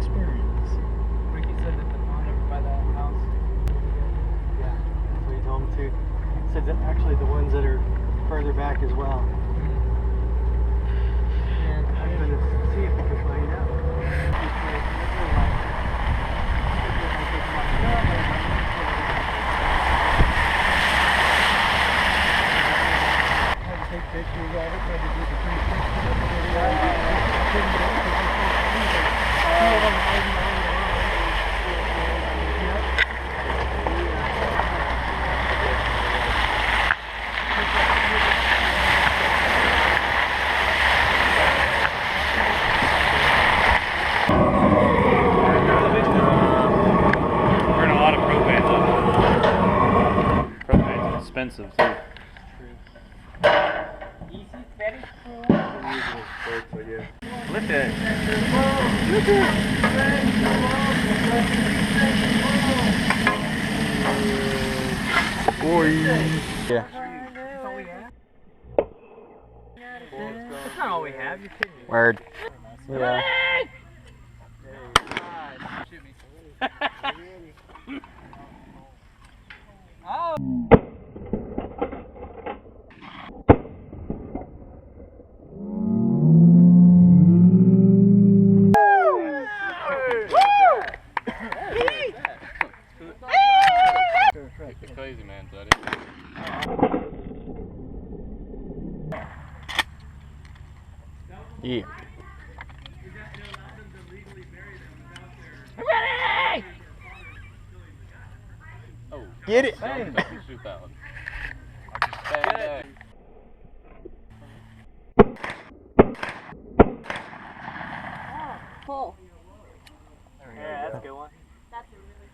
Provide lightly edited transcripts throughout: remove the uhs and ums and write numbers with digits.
experience. Ricky said that the pond over by that house. Yeah, that's what he told me too. He said that actually the ones that are further back as well. And I'm going to see if we can find out. Take pictures of it, tried to do the 360. Burn a lot of propane though. Propane's expensive too. Lift it. Boy. Yeah. That's not all we have. You're kidding me. Word. Yeah. Oh. It's crazy, man, buddy. Yeah. Ready! Oh, Get it! bang. Shoot that one. Bang, bang. Pull. Yeah, that's a good one. That's a really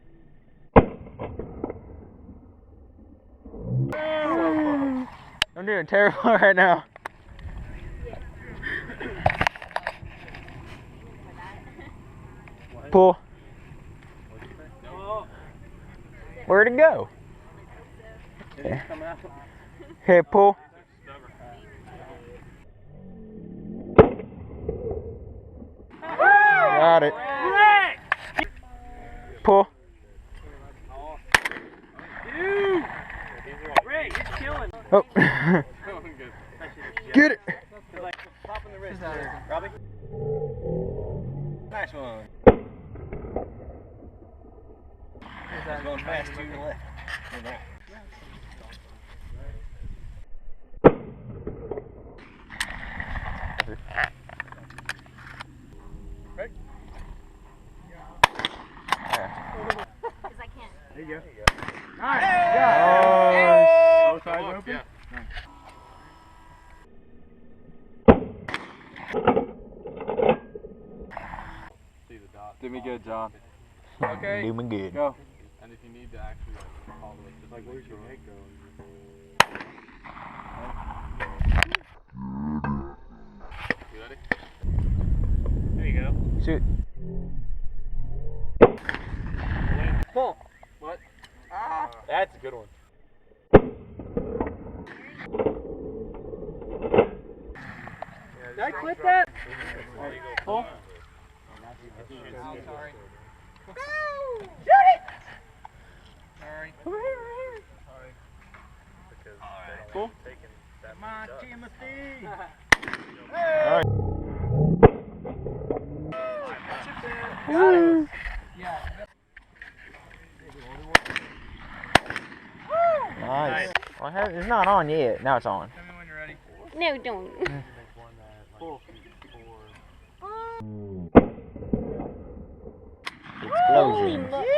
I'm doing terrible right now. Pull. Where'd it go? Okay. Okay, pull. Got it. Pull. Ray, you're killing. Oh. Get it. Like popping the wrist there, Robbie. Nice one. It's going fast to the left. because I can't. There you go. Nice. Yeah. Both sides open? Yeah. See the dot. Did me good, John. Okay. Do me good. Go. And if you need to actually follow it, just like where's your head going? You ready? There you go. Shoot. Pull. What? Ah. That's a good one. Did I clip that? Pull. I'm sorry. Shoot it! Sorry. Pull. Come on, Timothy. Alright. Yeah. Nice. Well, it's not on yet. Now it's on. Tell me when you're ready. No, don't. Pull. Explosion. Holy